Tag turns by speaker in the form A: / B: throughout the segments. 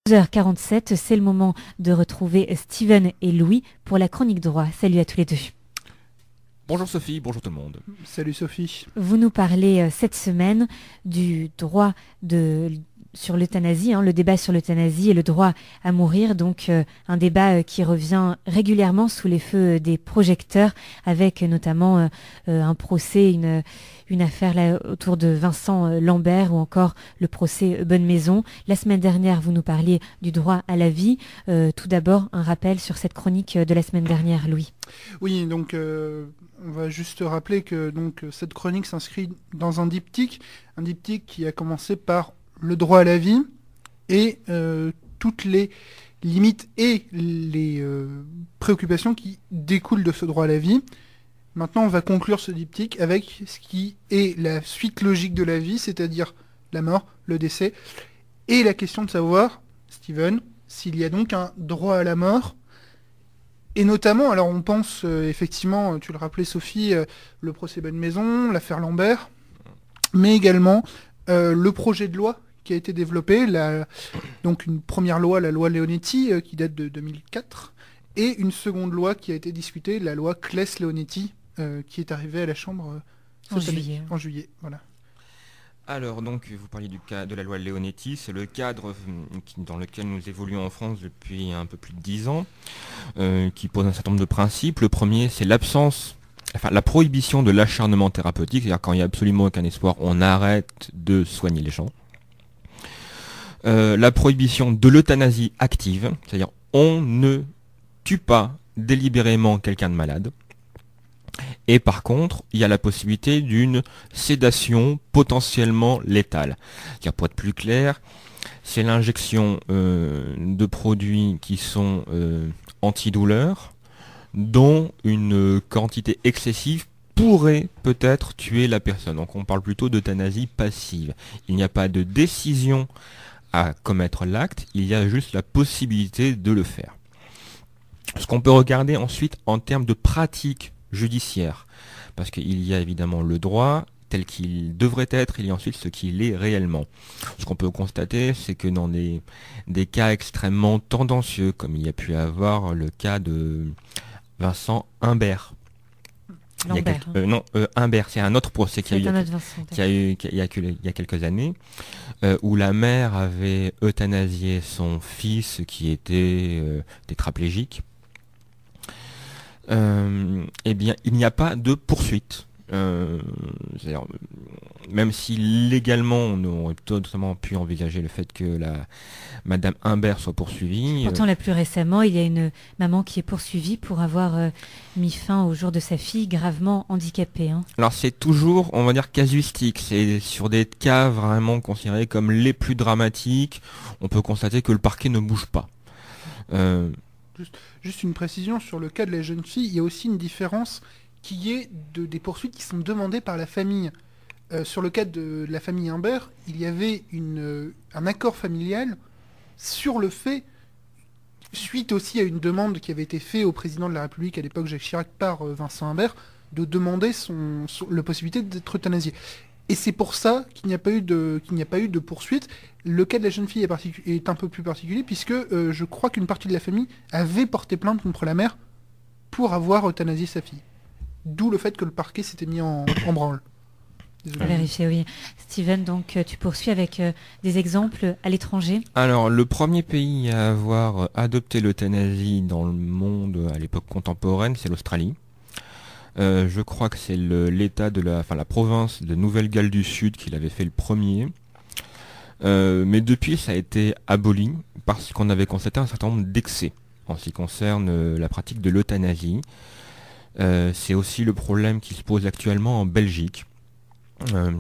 A: 12h47, c'est le moment de retrouver Steven et Louis pour la chronique droit. Salut à tous les deux.
B: Bonjour Sophie, bonjour tout le monde.
C: Salut Sophie.
A: Vous nous parlez cette semaine du droit sur l'euthanasie, le débat sur l'euthanasie et le droit à mourir, donc un débat qui revient régulièrement sous les feux des projecteurs, avec notamment un procès, une affaire là, autour de Vincent Lambert ou encore le procès Bonne Maison. La semaine dernière, vous nous parliez du droit à la vie. Tout d'abord, un rappel sur cette chronique de la semaine dernière, Louis.
C: Oui, donc on va juste rappeler que cette chronique s'inscrit dans un diptyque qui a commencé par le droit à la vie et toutes les limites et les préoccupations qui découlent de ce droit à la vie. Maintenant, on va conclure ce diptyque avec ce qui est la suite logique de la vie, c'est-à-dire la mort, le décès, et la question de savoir, Steven, s'il y a donc un droit à la mort. Et notamment, alors on pense effectivement, tu le rappelais Sophie, le procès Bonne Maison, l'affaire Lambert, mais également le projet de loi qui a été développé, donc une première loi, la loi Leonetti, qui date de 2004, et une seconde loi qui a été discutée, la loi Claes-Leonetti, qui est arrivée à la Chambre
A: en
C: juillet. Voilà.
B: Alors donc vous parliez du cas de la loi Leonetti, c'est le cadre dans lequel nous évoluons en France depuis un peu plus de 10 ans, qui pose un certain nombre de principes. Le premier, c'est la prohibition de l'acharnement thérapeutique, c'est-à-dire quand il n'y a absolument aucun espoir, on arrête de soigner les gens. La prohibition de l'euthanasie active, c'est-à-dire on ne tue pas délibérément quelqu'un de malade. Et par contre, il y a la possibilité d'une sédation potentiellement létale. C'est-à-dire, pour être plus clair, c'est l'injection de produits qui sont antidouleurs, dont une quantité excessive pourrait peut-être tuer la personne. Donc on parle plutôt d'euthanasie passive. Il n'y a pas de décision à commettre l'acte, il y a juste la possibilité de le faire. Ce qu'on peut regarder ensuite en termes de pratique judiciaire, parce qu'il y a évidemment le droit tel qu'il devrait être, il y a ensuite ce qu'il est réellement. Ce qu'on peut constater, c'est que dans des cas extrêmement tendancieux, comme il y a pu avoir le cas de Vincent Humbert. Humbert, c'est un autre procès qui a eu il y a quelques années, où la mère avait euthanasié son fils qui était tétraplégique. Eh bien, il n'y a pas de poursuite. C'est-à-dire, même si légalement on aurait totalement pu envisager le fait que Madame Humbert soit poursuivie.
A: Pourtant, la plus récemment, il y a une maman qui est poursuivie pour avoir mis fin au jour de sa fille gravement handicapée.
B: Alors c'est toujours, on va dire, casuistique. C'est sur des cas vraiment considérés comme les plus dramatiques. On peut constater que le parquet ne bouge pas.
C: Juste une précision sur le cas de la jeune fille, il y a aussi une différence qui est des poursuites qui sont demandées par la famille. Sur le cas de la famille Humbert, il y avait un accord familial sur le fait, suite aussi à une demande qui avait été faite au président de la République à l'époque, Jacques Chirac, par Vincent Humbert, de demander la possibilité d'être euthanasié. Et c'est pour ça qu'il n'y a pas eu de poursuite. Le cas de la jeune fille est un peu plus particulier, puisque je crois qu'une partie de la famille avait porté plainte contre la mère pour avoir euthanasié sa fille. D'où le fait que le parquet s'était mis en branle.
A: À vérifier, oui. Steven, donc tu poursuis avec des exemples à l'étranger.
B: Alors, le premier pays à avoir adopté l'euthanasie dans le monde à l'époque contemporaine, c'est l'Australie. Je crois que c'est l'état de la province de Nouvelle-Galles du Sud qui l'avait fait le premier. Mais depuis, ça a été aboli parce qu'on avait constaté un certain nombre d'excès en ce qui concerne la pratique de l'euthanasie. C'est aussi le problème qui se pose actuellement en Belgique,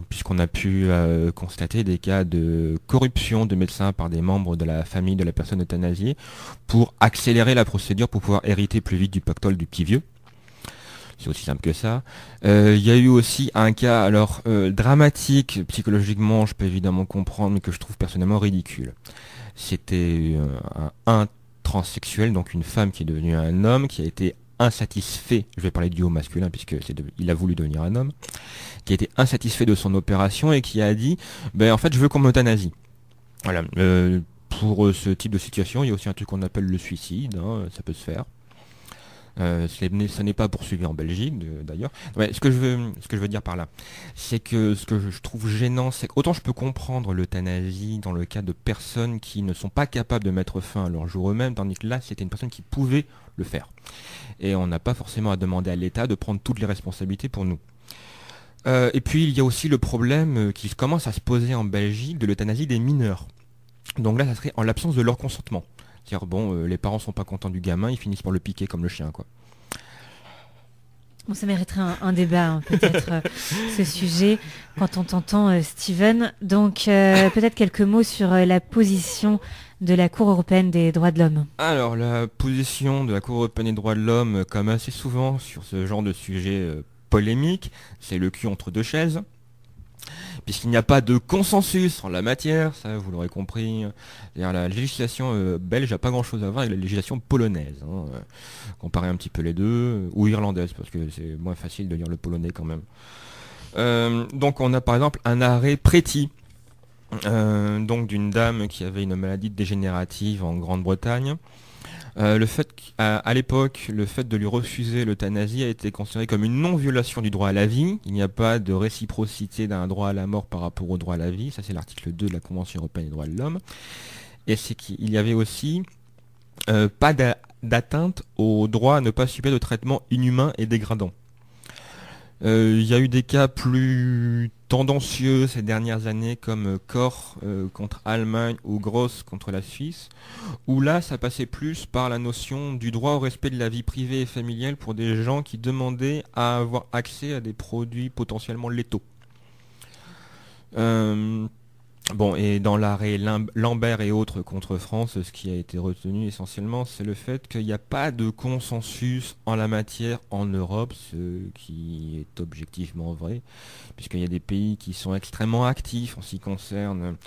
B: puisqu'on a pu constater des cas de corruption de médecins par des membres de la famille de la personne euthanasiée pour accélérer la procédure pour pouvoir hériter plus vite du pactole du petit vieux. C'est aussi simple que ça. Il y a eu aussi un cas, dramatique, psychologiquement, je peux évidemment comprendre, mais que je trouve personnellement ridicule. C'était un transsexuel, donc une femme qui est devenue un homme, qui a été insatisfait, je vais parler du haut masculin puisque il a voulu devenir un homme, qui a été insatisfait de son opération et qui a dit, en fait, je veux qu'on m'euthanasie. Voilà. pour ce type de situation. Il y a aussi un truc qu'on appelle le suicide, hein, ça peut se faire. Ce n'est pas poursuivi en Belgique d'ailleurs. Ouais, ce que je veux dire par là, c'est que ce que je trouve gênant, c'est qu'autant je peux comprendre l'euthanasie dans le cas de personnes qui ne sont pas capables de mettre fin à leur jour eux-mêmes, tandis que là c'était une personne qui pouvait le faire. Et on n'a pas forcément à demander à l'État de prendre toutes les responsabilités pour nous. Et puis il y a aussi le problème qui commence à se poser en Belgique de l'euthanasie des mineurs. Donc là ça serait en l'absence de leur consentement. C'est-à-dire, bon, les parents sont pas contents du gamin, ils finissent par le piquer comme le chien, quoi.
A: Bon, ça mériterait un débat, hein, peut-être, ce sujet, quand on t'entend, Steven. Donc, peut-être quelques mots sur la position de la Cour européenne des droits de l'homme.
B: Alors, la position de la Cour européenne des droits de l'homme, comme assez souvent sur ce genre de sujet polémique, c'est le cul entre deux chaises. Puisqu'il n'y a pas de consensus en la matière, ça vous l'aurez compris. La législation belge n'a pas grand chose à voir avec la législation polonaise. Hein. Comparer un petit peu les deux, ou irlandaise, parce que c'est moins facile de lire le polonais quand même. Donc on a par exemple un arrêt Préti, donc d'une dame qui avait une maladie dégénérative en Grande-Bretagne. Le fait qu'à l'époque, le fait de lui refuser l'euthanasie a été considéré comme une non-violation du droit à la vie. Il n'y a pas de réciprocité d'un droit à la mort par rapport au droit à la vie. Ça, c'est l'article 2 de la Convention européenne des droits de l'homme. Et c'est qu'il y avait aussi pas d'atteinte au droit à ne pas subir de traitement inhumain et dégradant. Il y a eu des cas plus tendancieux ces dernières années comme Koch contre Allemagne ou Gross contre la Suisse, où là ça passait plus par la notion du droit au respect de la vie privée et familiale pour des gens qui demandaient à avoir accès à des produits potentiellement létaux. Bon, et dans l'arrêt Lambert et autres contre France, ce qui a été retenu essentiellement, c'est le fait qu'il n'y a pas de consensus en la matière en Europe, ce qui est objectivement vrai, puisqu'il y a des pays qui sont extrêmement actifs en ce qui concerne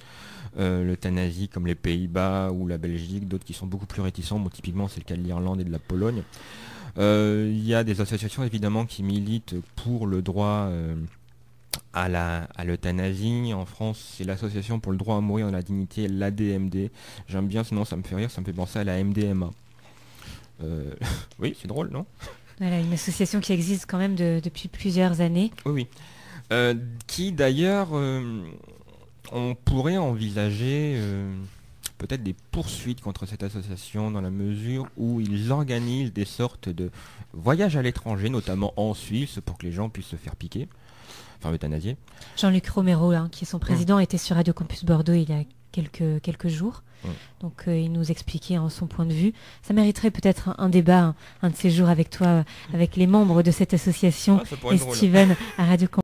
B: l'euthanasie, comme les Pays-Bas ou la Belgique, d'autres qui sont beaucoup plus réticents. Bon, typiquement, c'est le cas de l'Irlande et de la Pologne. Il y a des associations évidemment qui militent pour le droit à l'euthanasie. En France, c'est l'Association pour le droit à mourir dans la dignité, l'ADMD. J'aime bien, sinon ça me fait rire, ça me fait penser à la MDMA. Oui, c'est drôle, non?
A: Voilà, une association qui existe quand même depuis plusieurs années.
B: Oui, oui. Qui d'ailleurs, on pourrait envisager peut-être des poursuites contre cette association dans la mesure où ils organisent des sortes de voyages à l'étranger, notamment en Suisse, pour que les gens puissent se faire piquer. Enfin, euthanasier.
A: Jean-Luc Romero, hein, qui est son président, était sur Radio Campus Bordeaux il y a quelques jours. Donc il nous expliquait son point de vue. Ça mériterait peut-être un débat, un de ces jours avec toi, avec les membres de cette association et Steven à Radio Campus.